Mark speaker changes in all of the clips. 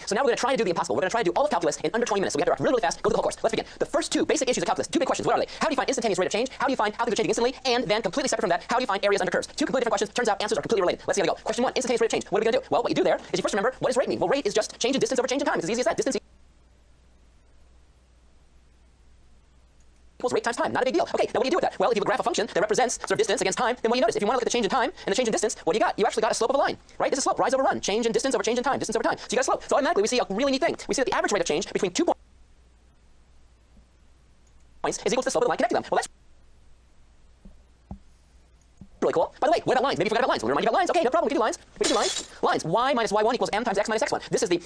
Speaker 1: so now we're going to try to do the impossible. We're going to try to do all of calculus in under 20 minutes. So we have to act really, really fast, go through the whole course. Let's begin. The first two basic issues of calculus, two big questions. What are they? How do you find instantaneous rate of change? How do you find how things are changing instantly? And then completely separate from that, how do you find areas under curves? Two completely different questions. Turns out answers are completely related. Let's see how they go. Question 1, instantaneous rate of change. What are we going to do? Well, what you do there is you first remember, what does rate mean? Well, rate is just change in distance over change in time. It's as easy as that. Distance equals rate times time. Not a big deal. Okay, now what do you do with that? Well, if you graph a function that represents sort of distance against time, then what do you notice? If you want to look at the change in time and the change in distance, what do you got? You actually got a slope of a line, right? This is slope, rise over run, change in distance over change in time, distance over time. So you got a slope. So automatically we see a really neat thing. We see that the average rate of change between 2 points is equal to the slope of the line connecting them. Well, that's really cool. By the way, what about lines? Maybe you forgot about lines. We'll remind you about lines. Okay, no problem. We can do lines. We can do lines. Lines. Y minus y1 equals m times x minus x1. This is the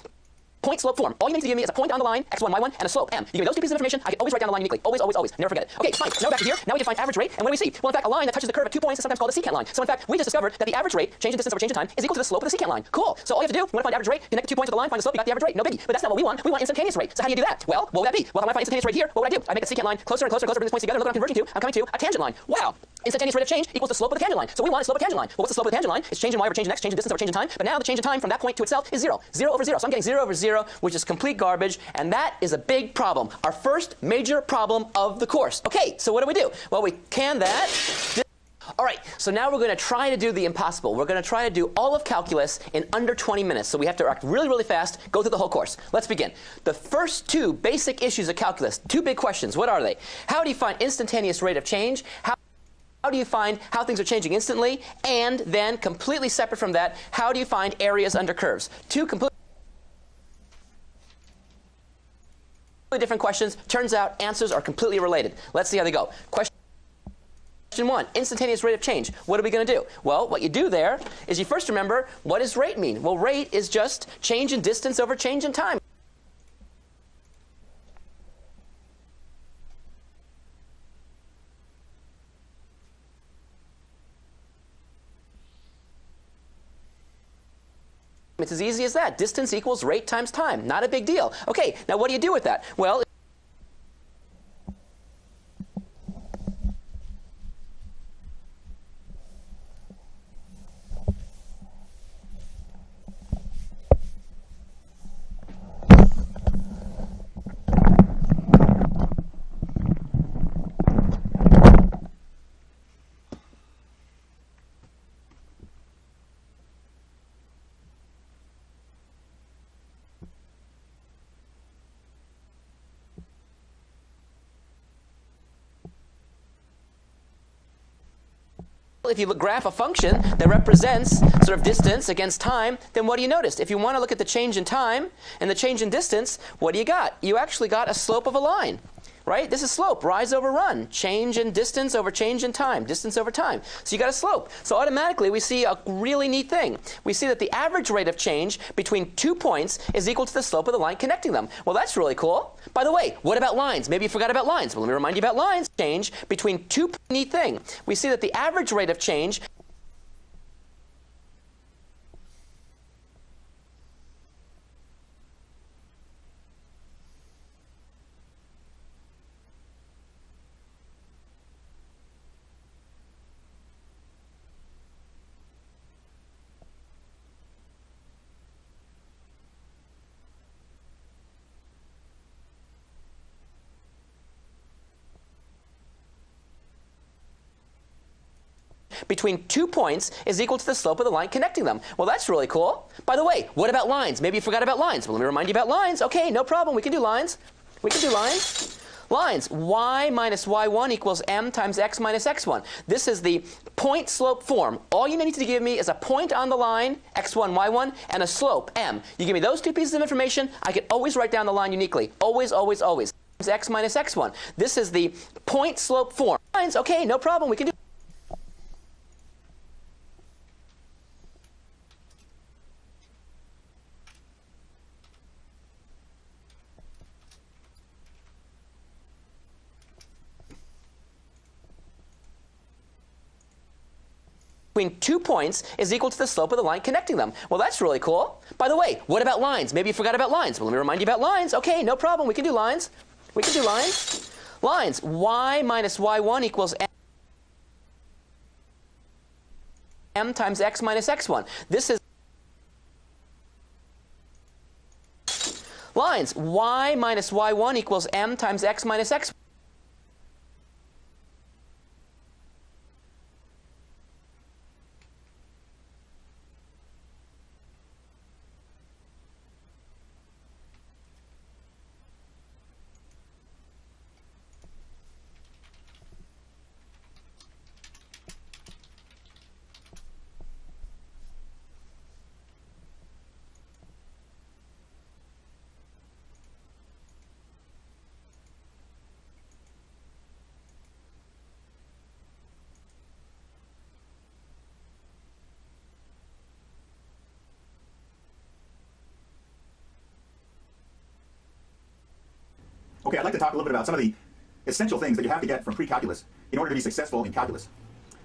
Speaker 1: point slope form. All you need to give me is a point on the line, x1, y1, and a slope, m. You give me those two pieces of information, I can always write down the line uniquely. Always, always, always. Never forget it. Okay, fine. Now we're back to here. Now we define average rate, and what do we see? Well, in fact, a line that touches the curve at 2 points is sometimes called a secant line. So in fact, we just discovered that the average rate, change in distance over change in time, is equal to the slope of the secant line. Cool. So all you have to do, you want to find average rate, connect the 2 points of the line, find the slope, you got the average rate. No biggie. But that's not what we want. We want instantaneous rate. So how do you do that? Well, what would that be? Well, if I want to find instantaneous rate here, what would I do? I make the secant line closer and closer and closer, bring these points together. Look what I'm converging to. I'm coming to a tangent line. Wow. Instantaneous rate of change equals the slope of the tangent line. So we want a slope of tangent line. Well, what's the slope of the tangent line? It's change in y over change in x, change in distance over change in time. But now the change in time from that point to itself is 0. 0 over 0. So I'm getting 0 over 0, which is complete garbage. And that is a big problem. Our first major problem of the course. Okay, so what do? Well, we can that. All right, so now we're going to try to do the impossible. We're going to try to do all of calculus in under 20 minutes. So we have to act really, really fast, go through the whole course. Let's begin. The first two basic issues of calculus, two big questions. What are they? How do you find instantaneous rate of change? How do you find how things are changing instantly? And then, completely separate from that, how do you find areas under curves? Two completely different questions. Turns out answers are completely related. Let's see how they go. Question 1, instantaneous rate of change. What are we going to do? Well, what you do there is you first remember, what does rate mean? Well, rate is just change in distance over change in time. It's as easy as that. Distance equals rate times time. Not a big deal. Okay, now what do you do with that? Well, if you graph a function that represents sort of distance against time, then what do you notice? If you want to look at the change in time and the change in distance, what do you got? You actually got a slope of a line, right? This is slope, rise over run, change in distance over change in time, distance over time. So you got a slope. So automatically we see a really neat thing. We see that the average rate of change between 2 points is equal to the slope of the line connecting them. Well, that's really cool. By the way, what about lines? Maybe you forgot about lines. Well, let me remind you about lines. Change between 2 neat thing. We see that the average rate of change between 2 points is equal to the slope of the line connecting them. Well, that's really cool. By the way, what about lines? Maybe you forgot about lines. Well, let me remind you about lines. Okay, no problem. We can do lines. We can do lines. Lines. Y minus y1 equals m times x minus x1. This is the point slope form. All you need to give me is a point on the line, x1, y1, and a slope, m. You give me those two pieces of information, I can always write down the line uniquely. Always, always, always. X minus x1. This is the point slope form. Lines. Okay, no problem. We can do between 2 points is equal to the slope of the line connecting them. Well, that's really cool. By the way, what about lines? Maybe you forgot about lines. Well, let me remind you about lines. Okay, no problem. We can do lines. We can do lines. Lines. Y minus y1 equals m times x minus x1. This is lines. Y minus y1 equals m times x minus x.
Speaker 2: Okay, I'd like to talk a little bit about some of the essential things that you have to get from pre-calculus in order to be successful in calculus.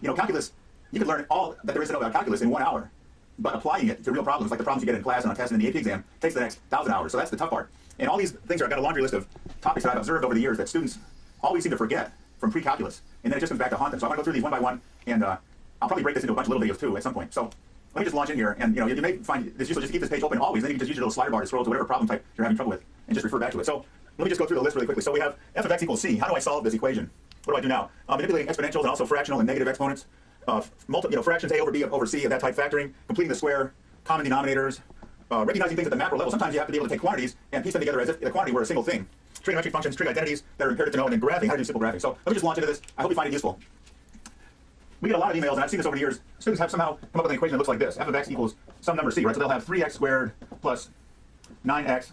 Speaker 2: You know, calculus, you could learn all that there is to know about calculus in 1 hour, but applying it to real problems, like the problems you get in class and on tests and in the AP exam, takes the next 1,000 hours. So that's the tough part. And all these things I've got a laundry list of topics that I've observed over the years that students always seem to forget from pre-calculus, and then it just comes back to haunt them. So I'm going to go through these one by one, and I'll probably break this into a bunch of little videos too at some point. So let me just launch in here, and you know, you may find this useful just to keep this page open always, then you can just use your little slider bar to scroll to whatever problem type you're having trouble with, and just refer back to it. So let me just go through the list really quickly. So we have f of x equals c. How do I solve this equation? What do I do now? Manipulating exponentials and also fractional and negative exponents. Fractions a over b over c of that type factoring, completing the square, common denominators, recognizing things at the macro level. Sometimes you have to be able to take quantities and piece them together as if the quantity were a single thing. Trigonometric functions, trig identities that are imperative to know, and then graphing, how to do simple graphing. So let me just launch into this. I hope you find it useful. We get a lot of emails, and I've seen this over the years. Students have somehow come up with an equation that looks like this. F of x equals some number c, right? So they'll have 3x squared plus 9x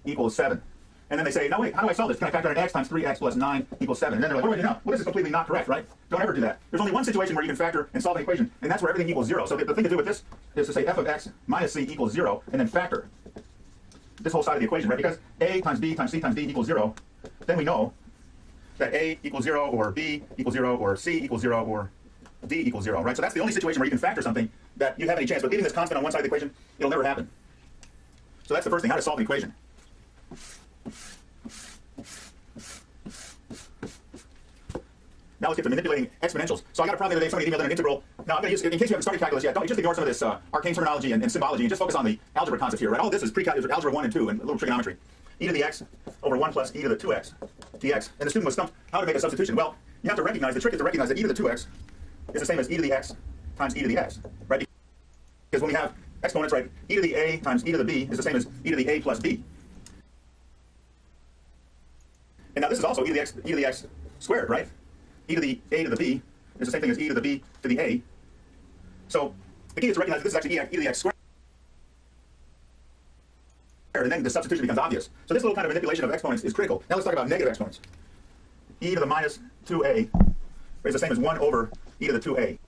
Speaker 2: equals 7. And then they say, no, wait, how do I solve this? Can I factor in x times 3x plus 9 equals 7? And then they're like, what do I do now? Well, this is completely not correct, right? Don't ever do that. There's only one situation where you can factor and solve an equation, and that's where everything equals 0. So the thing to do with this is to say f of x minus c equals 0, and then factor this whole side of the equation, right? Because a times b times c times d equals 0, then we know that a equals 0, or b equals 0, or c equals 0, or d equals 0, right? So that's the only situation where you can factor something that you have any chance. But leaving this constant on one side of the equation, it'll never happen. So that's the first thing, how to solve an equation. Now let's get to manipulating exponentials. So I got a problem the other day, somebody emailed in an integral. Now I'm going to use, in case you haven't started calculus yet, don't just ignore some of this arcane terminology and symbology, and just focus on the algebra concepts here, right? All of this is pre-calculus, algebra 1 and 2, and a little trigonometry. E to the x over 1 plus e to the 2x dx. And the student was stumped how to make a substitution. Well, you have to recognize, the trick is to recognize that e to the 2x is the same as e to the x times e to the x, right? Because when we have exponents, right, e to the a times e to the b is the same as e to the a plus b. And now this is also e to the x squared, right? E to the a to the b is the same thing as e to the b to the a. So the key is to recognize that this is actually e to the x squared. And then the substitution becomes obvious. So this little kind of manipulation of exponents is critical. Now let's talk about negative exponents. E to the minus 2a is the same as 1 over e to the 2a.